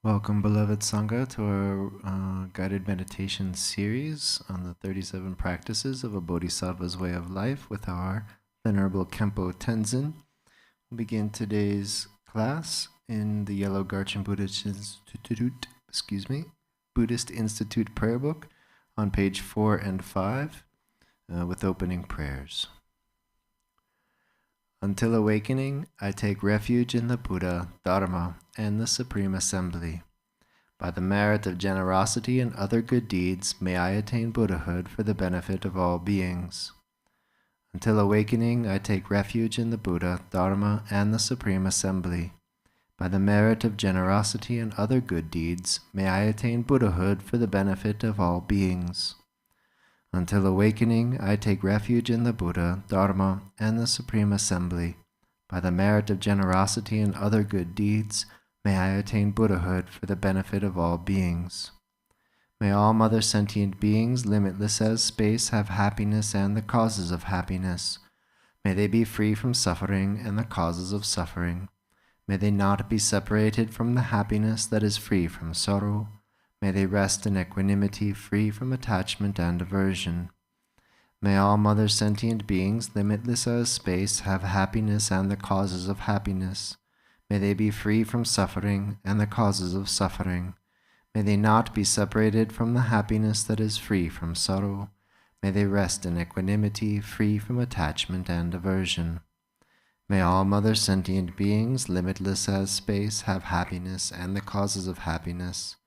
Welcome, beloved Sangha, to our guided meditation series on the 37 practices of a Bodhisattva's way of life with our Venerable Khenpo Tenzin. We'll begin today's class in the Yellow Garchen Buddhist Institute Prayer Book on page 4 and 5 with opening prayers. Until awakening, I take refuge in the Buddha, Dharma, and the Supreme Assembly. By the merit of generosity and other good deeds, may I attain Buddhahood for the benefit of all beings. Until awakening, I take refuge in the Buddha, Dharma, and the Supreme Assembly. By the merit of generosity and other good deeds, may I attain Buddhahood for the benefit of all beings. Until awakening, I take refuge in the Buddha, Dharma, and the Supreme Assembly. By the merit of generosity and other good deeds, may I attain Buddhahood for the benefit of all beings. May all mother sentient beings, limitless as space, have happiness and the causes of happiness. May they be free from suffering and the causes of suffering. May they not be separated from the happiness that is free from sorrow. May they rest in equanimity, free from attachment and aversion. May all mother sentient beings, limitless as space, have happiness and the causes of happiness. May they be free from suffering and the causes of suffering. May they not be separated from the happiness that is free from sorrow. May they rest in equanimity, free from attachment and aversion. May all mother sentient beings, limitless as space, have happiness and the causes of happiness.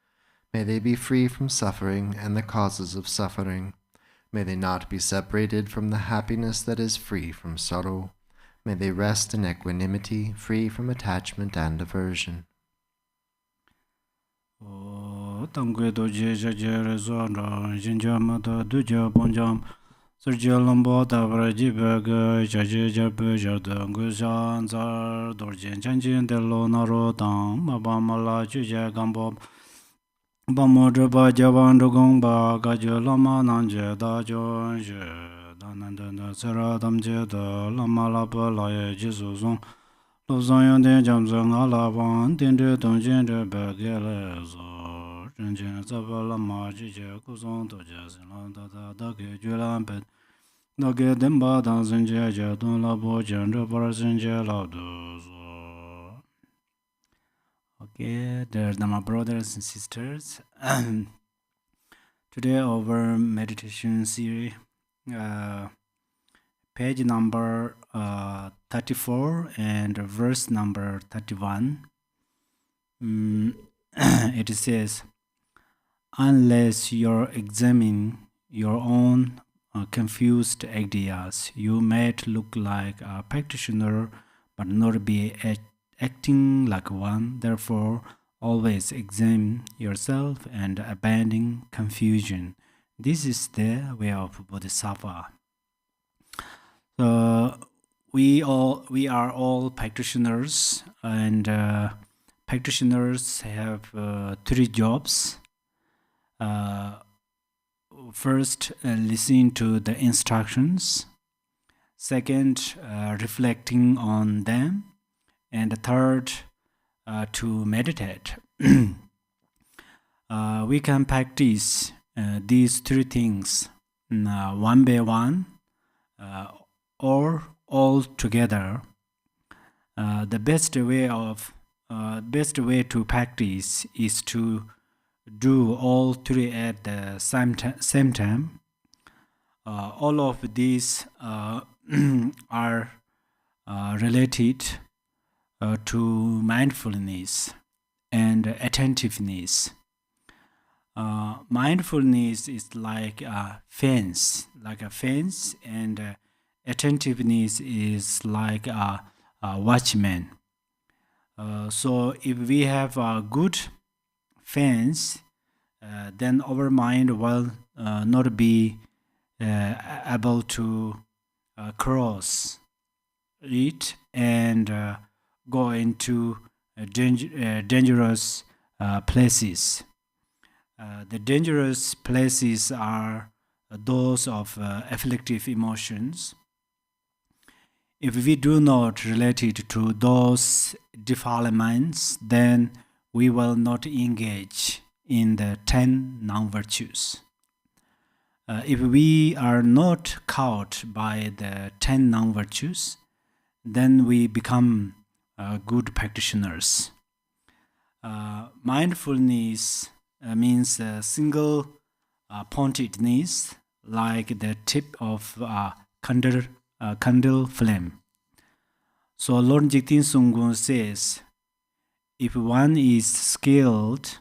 May they be free from suffering and the causes of suffering. May they not be separated from the happiness that is free from sorrow. May they rest in equanimity, free from attachment and aversion. Bamodra Javan Gongba Gajo Lama Nanje Da Jon Je Dananda Sera Damje Da Lama Lapa Laye Jisuzon Lozon Yonde Jamzang Alavan Dinde Donjen De Bagele Zo Renjen Zaba Lama Jije Kuzon Doja Zinanda Dage Julampet Dage Demba Danzenje Jadun Labo Jandra Parazenje Laudo Okay, dear Dhamma brothers and sisters, today our meditation series, page number 34 and verse number 31, it says, unless you examine your own confused ideas, you might look like a practitioner but not be acting like one. Therefore, always examine yourself and abandon confusion. This is the way of Bodhisattva. We are all practitioners, and practitioners have 3 jobs. First, listen to the instructions. Second, reflecting on them. And the third, to meditate. We can practice these 3 things one by one or all together. The best way to practice is to do all 3 at the same time. All of these are related to mindfulness and attentiveness. Mindfulness is like a fence, and attentiveness is like a watchman. So if we have a good fence, then our mind will not be able to cross it and go into dangerous places. The dangerous places are those of afflictive emotions. If we do not relate it to those defilements, then we will not engage in the 10 non-virtues. If we are not caught by the 10 non-virtues, then we become good practitioners. Mindfulness means single pointedness, like the tip of a candle flame. So Lord Jigten Sunggun says, if one is skilled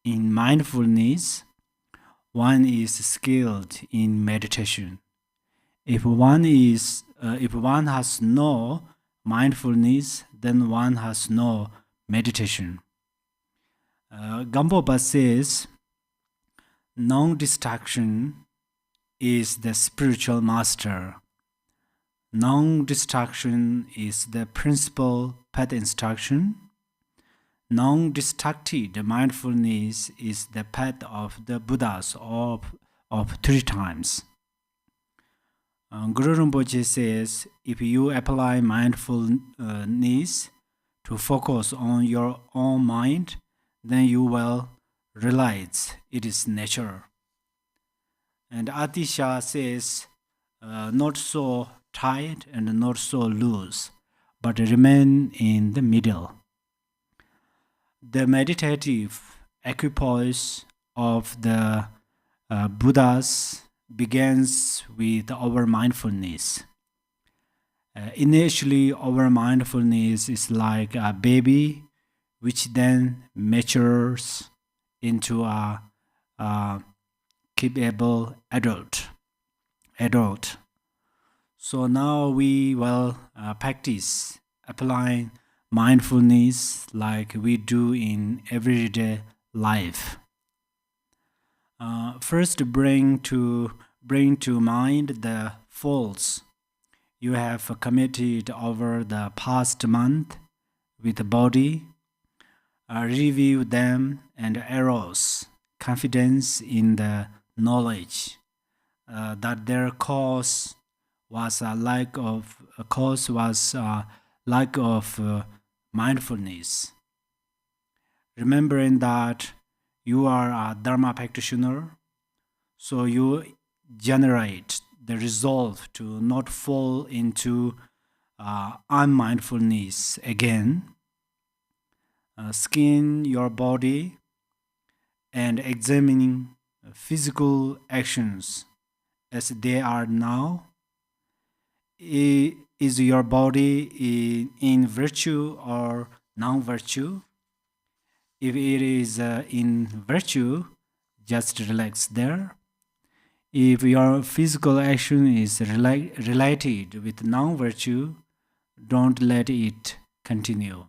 in mindfulness, one is skilled in meditation. If one has no mindfulness, then one has no meditation. Gampopa says, non-distraction is the spiritual master. Non-distraction is the principal path instruction. Non-distracted mindfulness is the path of the Buddhas of 3 times. Guru Rinpoche says, if you apply mindfulness to focus on your own mind, then you will realize it is nature. And Atisha says, not so tight and not so loose, but remain in the middle. The meditative equipoise of the Buddhas begins with our mindfulness. Initially, our mindfulness is like a baby, which then matures into a capable adult. So now we will practice applying mindfulness like we do in everyday life. First, bring to mind the faults you have committed over the past month with the body. Review them and arouse confidence in the knowledge that their cause was a lack of mindfulness. Remembering that you are a Dharma practitioner, so you generate the resolve to not fall into unmindfulness again. Scan your body and examining physical actions as they are now. Is your body in virtue or non-virtue? If it is in virtue, just relax there. If your physical action is related with non-virtue, don't let it continue.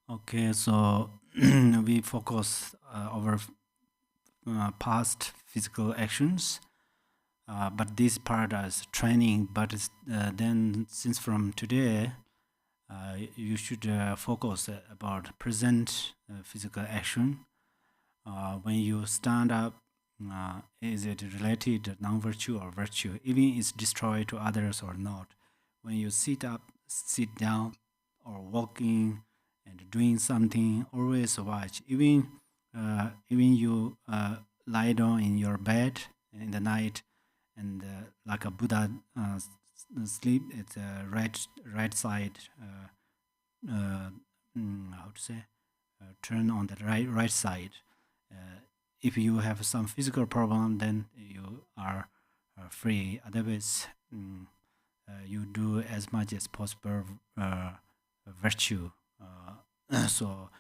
Okay, so we focus our past physical actions, but this part is training. But then, since from today, you should focus about present physical action. When you stand up, is it related to non-virtue or virtue? Even it's destroyed to others or not. When you sit up, sit down, or walking and doing something, always watch. Even you lie down in your bed in the night, and like a Buddha sleep, it's right side. How to say? Turn on the right side. If you have some physical problem, then you are free. Otherwise, you do as much as possible virtue. So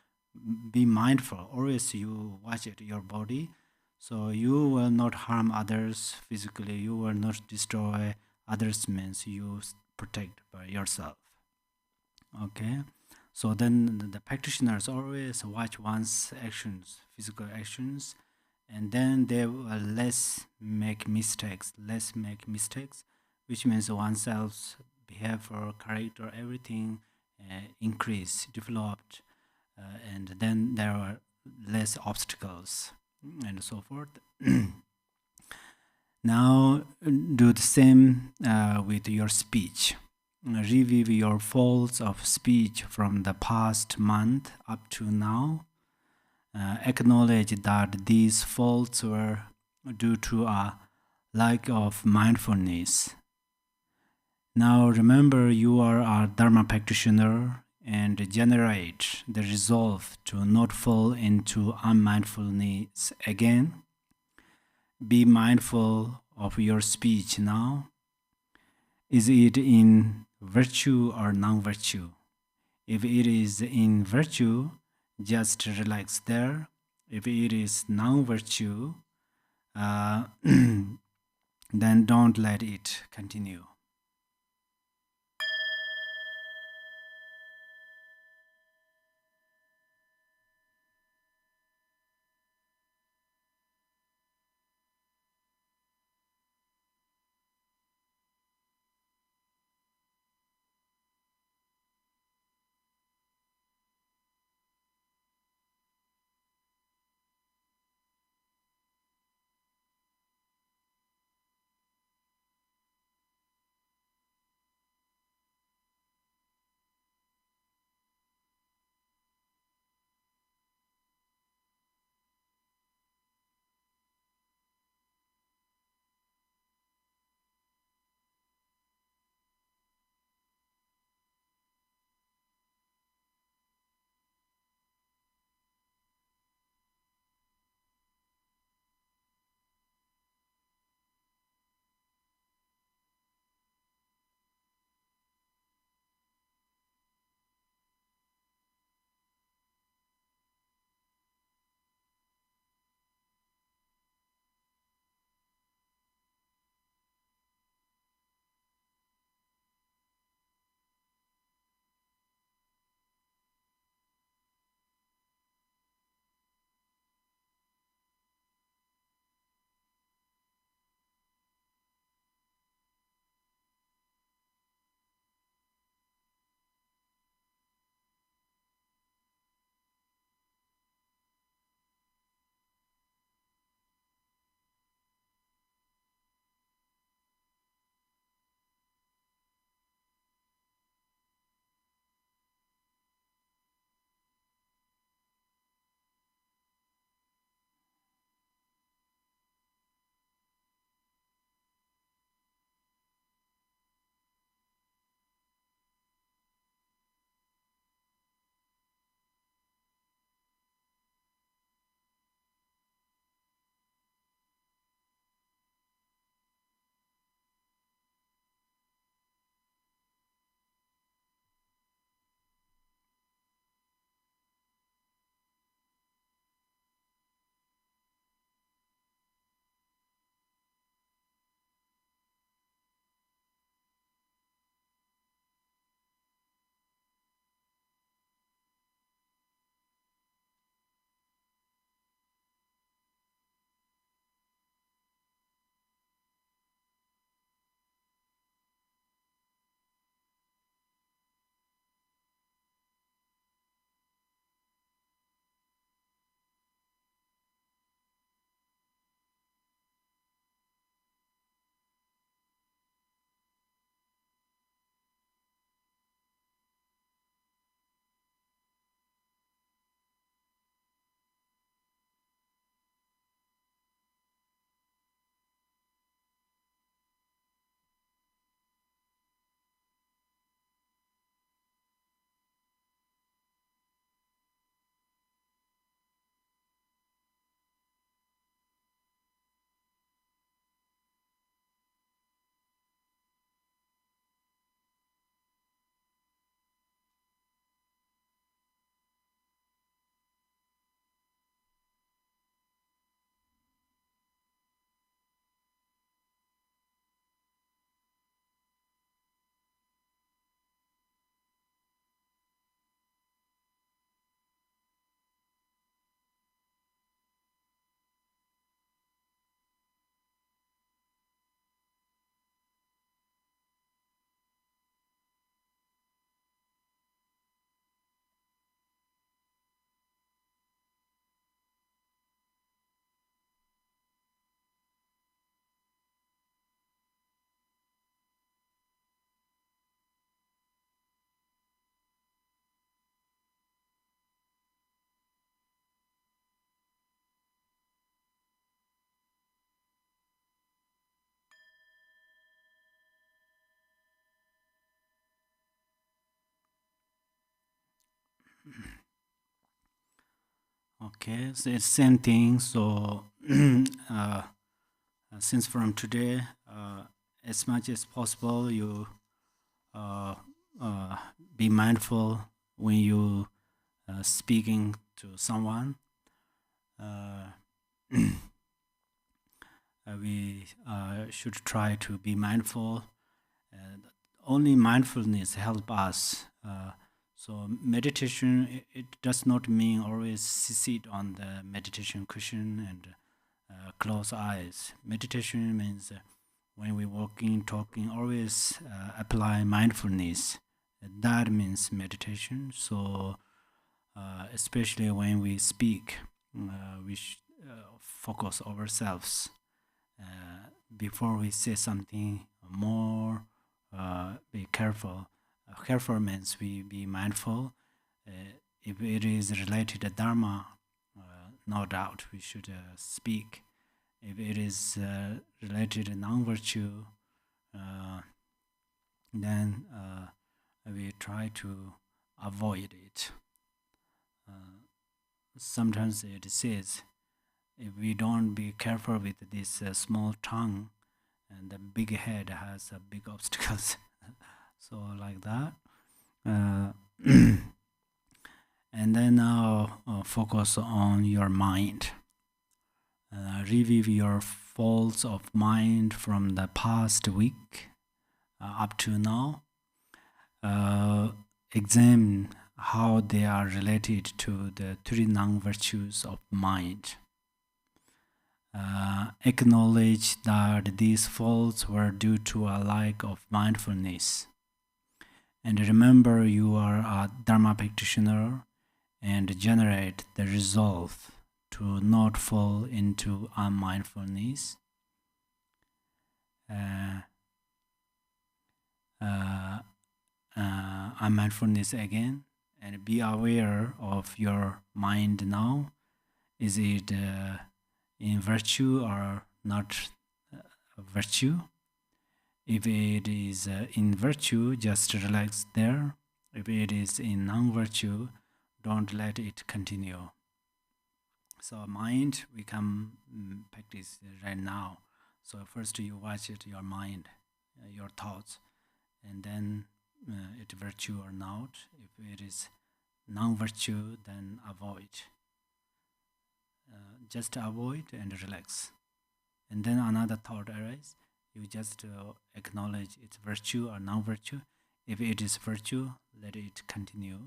be mindful. Always you watch it, your body. So you will not harm others physically. You will not destroy others. Means you protect by yourself. Okay. So then the practitioners always watch one's actions, physical actions, and then they will less make mistakes, which means oneself's behavior, character, everything increase, developed, and then there are less obstacles and so forth. Now do the same with your speech. Review your faults of speech from the past month up to now. Acknowledge that these faults were due to a lack of mindfulness. Now remember, you are a Dharma practitioner and generate the resolve to not fall into unmindfulness again. Be mindful of your speech now. Is it in virtue or non-virtue? If it is in virtue, just relax there. If it is non-virtue, then don't let it continue. Okay, so it's same thing. So since from today, as much as possible, you be mindful when you speaking to someone. We should try to be mindful. Only mindfulness help us. So meditation, it does not mean always sit on the meditation cushion and close eyes. Meditation means when we walking, talking, always apply mindfulness. That means meditation. So especially when we speak, we focus ourselves. Before we say something more, be careful. Careful means we be mindful. If it is related to Dharma, no doubt we should speak. If it is related to non-virtue, then we try to avoid it. Sometimes it says, if we don't be careful with this small tongue, and the big head has big obstacles. So like that. And then now focus on your mind. Review your faults of mind from the past week up to now. Examine how they are related to the three non-virtues of mind. Acknowledge that these faults were due to a lack of mindfulness. And remember, you are a Dharma practitioner and generate the resolve to not fall into unmindfulness. Unmindfulness again, and be aware of your mind now. Is it in virtue or not virtue? If it is in virtue, just relax there. If it is in non-virtue, don't let it continue. So mind, we can practice right now. So first you watch it, your mind, your thoughts, and then it virtue or not. If it is non-virtue, then avoid. Just avoid and relax. And then another thought arises. You just acknowledge its virtue or non-virtue. If it is virtue, let it continue.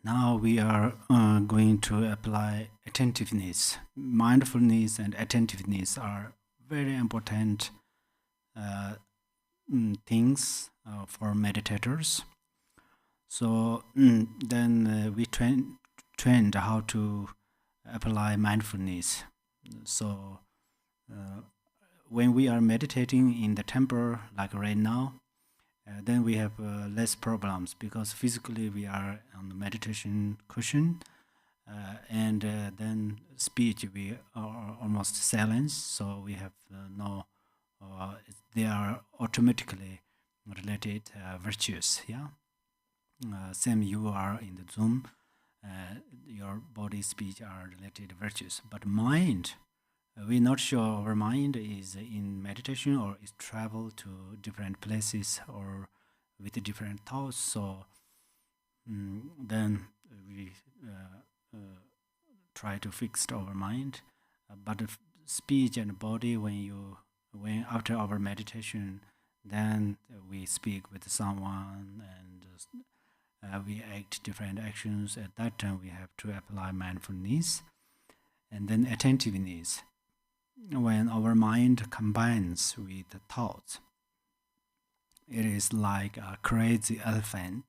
Now we are going to apply attentiveness. Mindfulness and attentiveness are very important things for meditators. So then we trained how to apply mindfulness. So when we are meditating in the temple, like right now, then we have less problems because physically we are on the meditation cushion, and then speech we are almost silenced, so we have no. They are automatically related virtues. Yeah. Same you are in the Zoom. Your body, speech are related virtues, but mind. We're not sure our mind is in meditation or is travel to different places or with different thoughts. So then we try to fix our mind. But the speech and body, when after our meditation, then we speak with someone and we act different actions. At that time, we have to apply mindfulness and then attentiveness. When our mind combines with the thoughts, it is like a crazy elephant.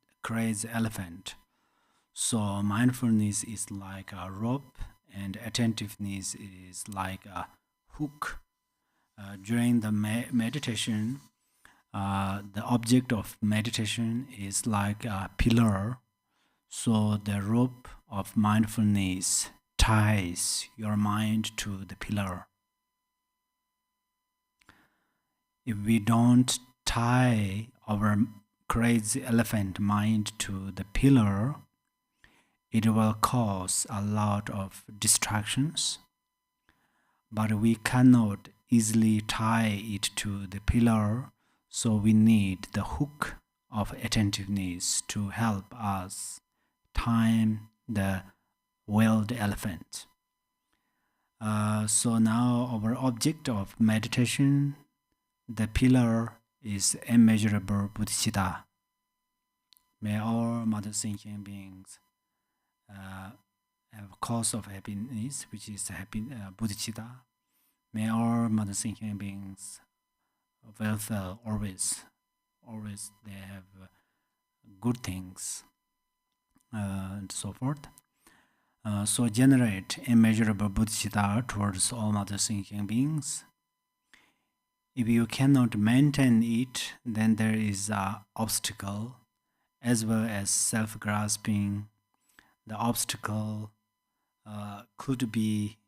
So mindfulness is like a rope, and attentiveness is like a hook. During the meditation, the object of meditation is like a pillar. So the rope of mindfulness ties your mind to the pillar. If we don't tie our crazy elephant mind to the pillar, it will cause a lot of distractions. But we cannot easily tie it to the pillar, so we need the hook of attentiveness to help us time the wild elephant. So now our object of meditation, the pillar, is immeasurable Bodhisattva. May all mother sentient beings have cause of happiness, which is Bodhisattva. May all mother sentient beings welfare always they have good things and so forth. So generate immeasurable Bodhisattva towards all mother sentient beings. If you cannot maintain it, then there is an obstacle as well as self-grasping. The obstacle could be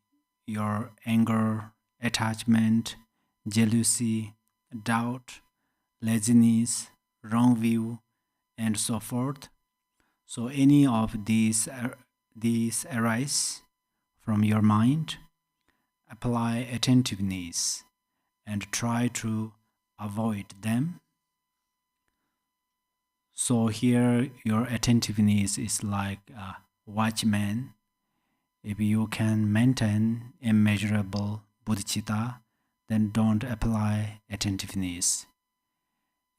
your anger, attachment, jealousy, doubt, laziness, wrong view, and so forth. So any of these arise from your mind, apply attentiveness and try to avoid them. So here your attentiveness is like a watchman. If you can maintain immeasurable bodhicitta, then don't apply attentiveness.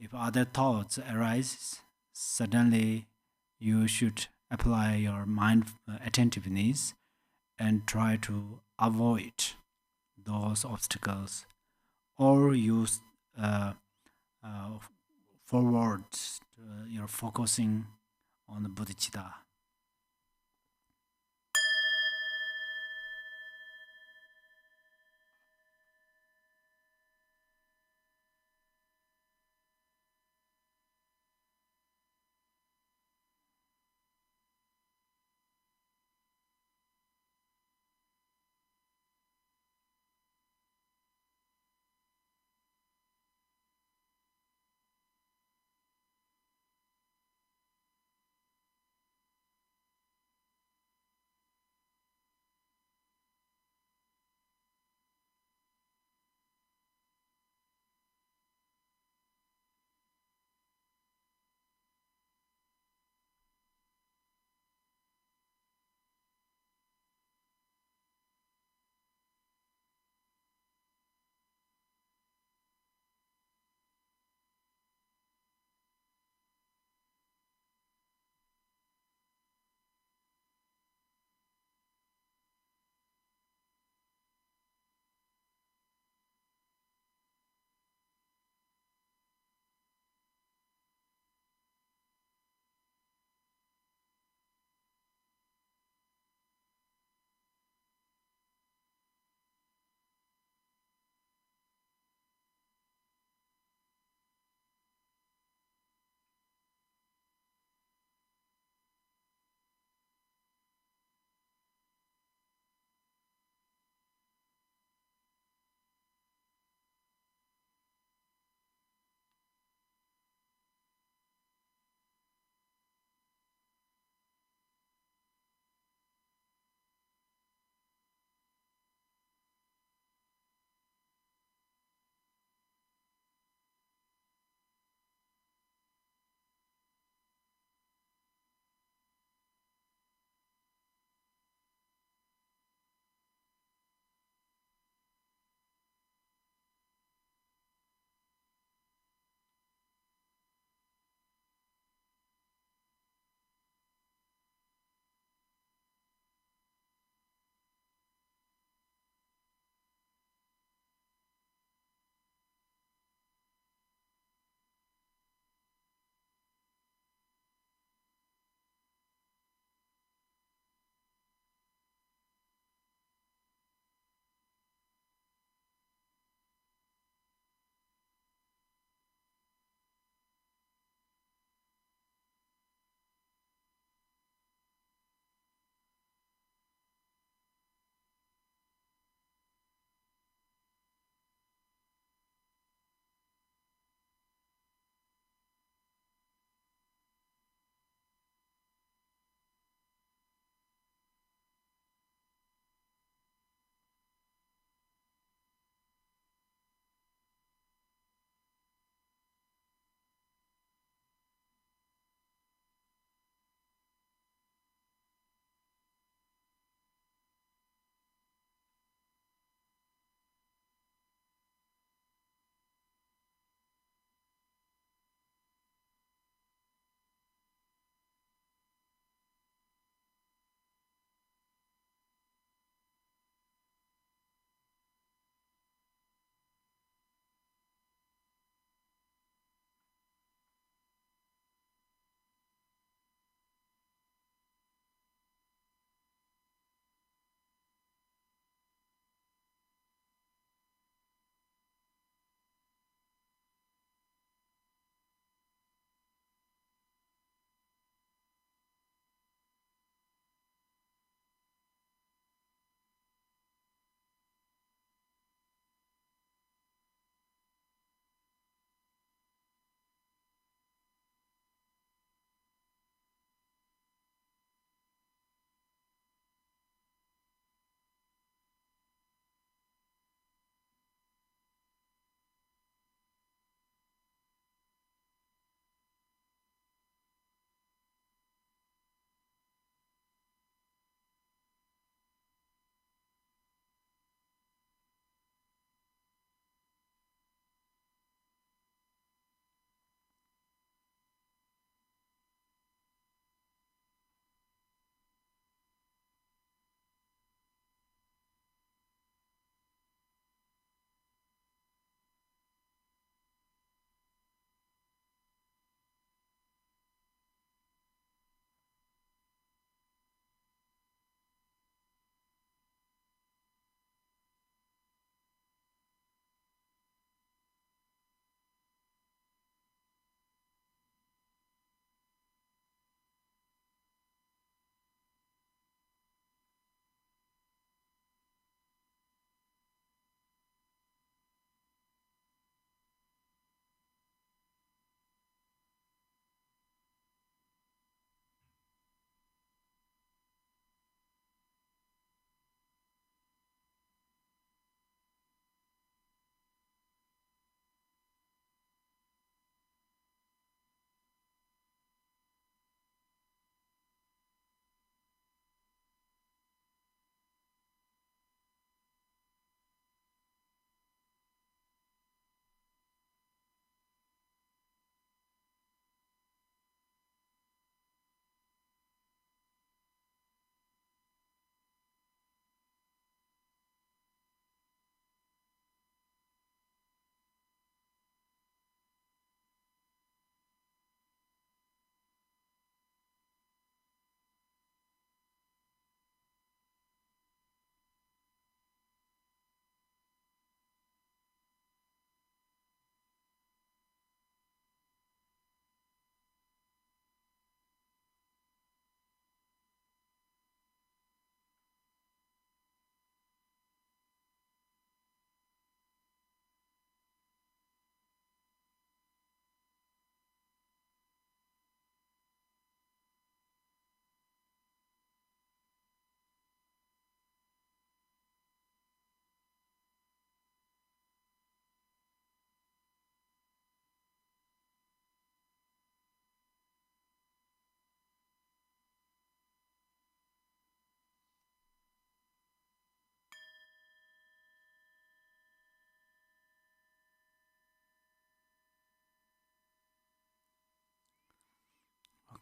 If other thoughts arise, suddenly you should apply your mind attentiveness and try to avoid those obstacles, or use forward you're focusing on the bodhicitta.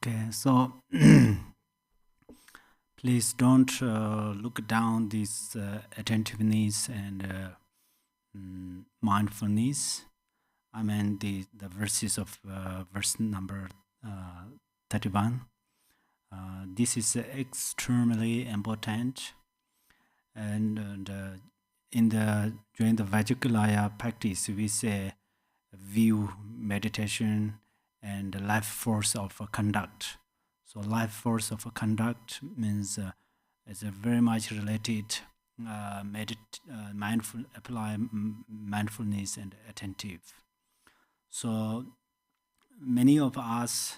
Okay, so please don't look down this attentiveness and mindfulness. I mean the verses of verse number 31. This is extremely important, and in the during the Vajakulaya practice, we say view, meditation, and the life force of conduct. So life force of conduct means it's a very much related mindfulness and attentive. So many of us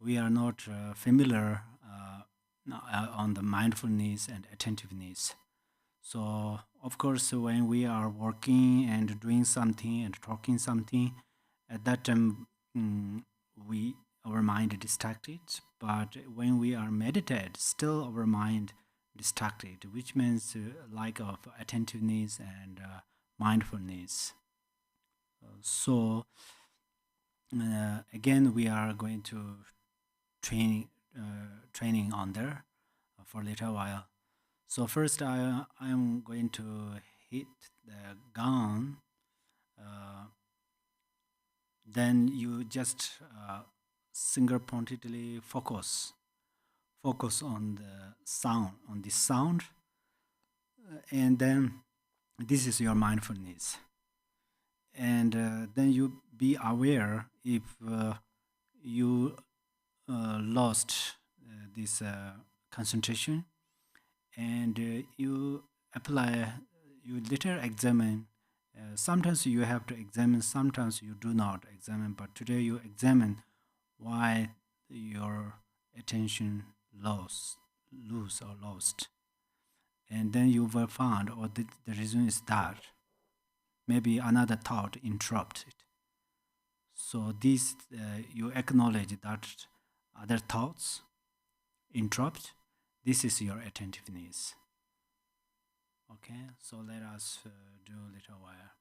we are not familiar on the mindfulness and attentiveness. So of course, when we are working and doing something and talking something, at that time our mind is distracted. But when we are meditate, still our mind distracted, which means lack of attentiveness and mindfulness. So again, we are going to training on there for a little while. So first, I'm going to hit the gong. Then you just single-pointedly focus on the sound, and then this is your mindfulness. And then you be aware if you lost this concentration, and you apply, you later examine. Sometimes you have to examine, sometimes you do not examine, but today you examine why your attention lost. And then you will find, or the reason is that maybe another thought interrupted. So this, you acknowledge that other thoughts interrupt. This is your attentiveness. Okay, so let us do a little while.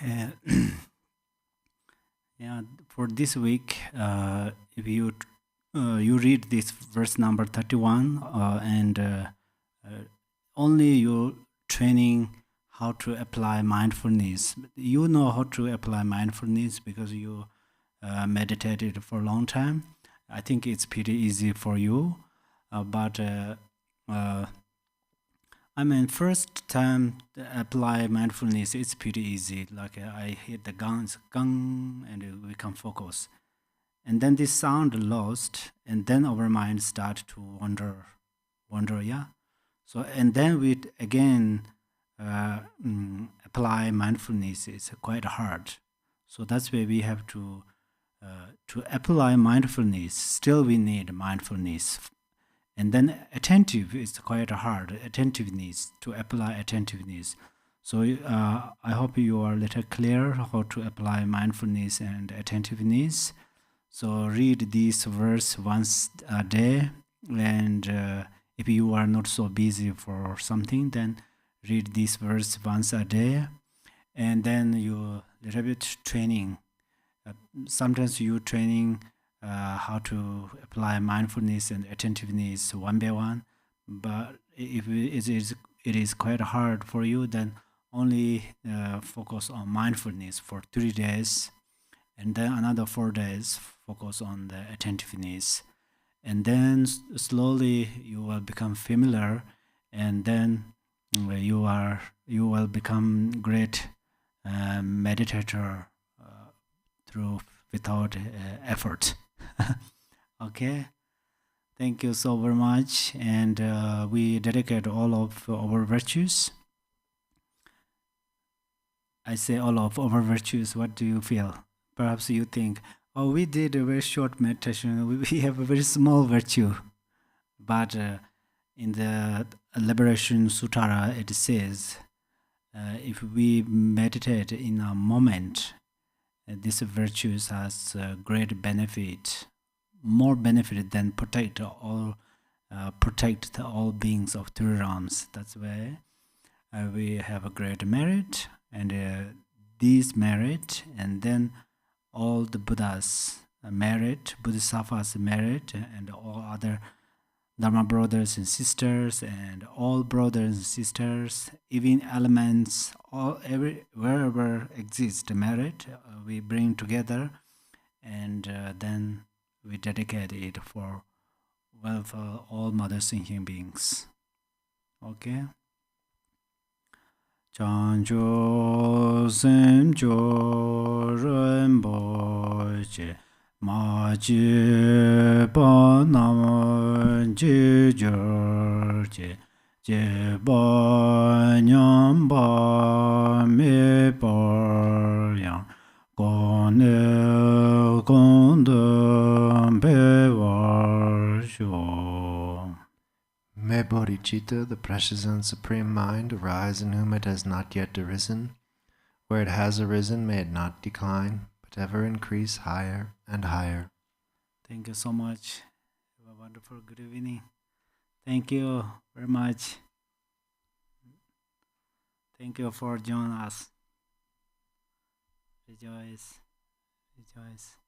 Uh, yeah, for this week, if you you read this verse number 31, and only you training how to apply mindfulness. You know how to apply mindfulness because you meditated for a long time. I think it's pretty easy for you, but I mean, first time to apply mindfulness, it's pretty easy. Like I hit the gong, and we can focus. And then this sound lost, and then our mind start to wander, yeah. So and then we again apply mindfulness. It's quite hard. So that's why we have to apply mindfulness. Still, we need mindfulness. And then attentive is quite hard. Attentiveness, to apply attentiveness. So I hope you are a little clear how to apply mindfulness and attentiveness. So read this verse once a day, and if you are not so busy for something, then read this verse once a day, and then you little bit training. Sometimes you training how to apply mindfulness and attentiveness one by one, but if it is quite hard for you, then only focus on mindfulness for 3 days, and then another 4 days focus on the attentiveness, and then slowly you will become familiar, and then you will become great meditator through without effort. Okay, thank you so very much, and we dedicate all of our virtues. I say all of our virtues. What do you feel? Perhaps you think, oh, we did a very short meditation. We have a very small virtue. But in the Liberation Sutara, it says, if we meditate in a moment, this virtues has great benefit, more benefit than protect all beings of three realms. That's why we have a great merit, and this merit, and then all the Buddhas merit, Bodhisattvas merit, and all other Dharma brothers and sisters, and all brothers and sisters, even elements, wherever exists merit, we bring together, and then we dedicate it for welfare all mothers and human beings. Okay. Chanjo semjo rembo che ma je ba nam je jor je ba nyam ba me par yang kon ne kon de be war sho. May bodhicitta, the precious and supreme mind, arise in whom it has not yet arisen. Where it has arisen, may it not decline, but ever increase higher and higher. Thank you so much. Have a wonderful good evening. Thank you very much. Thank you for joining us. Rejoice. Rejoice.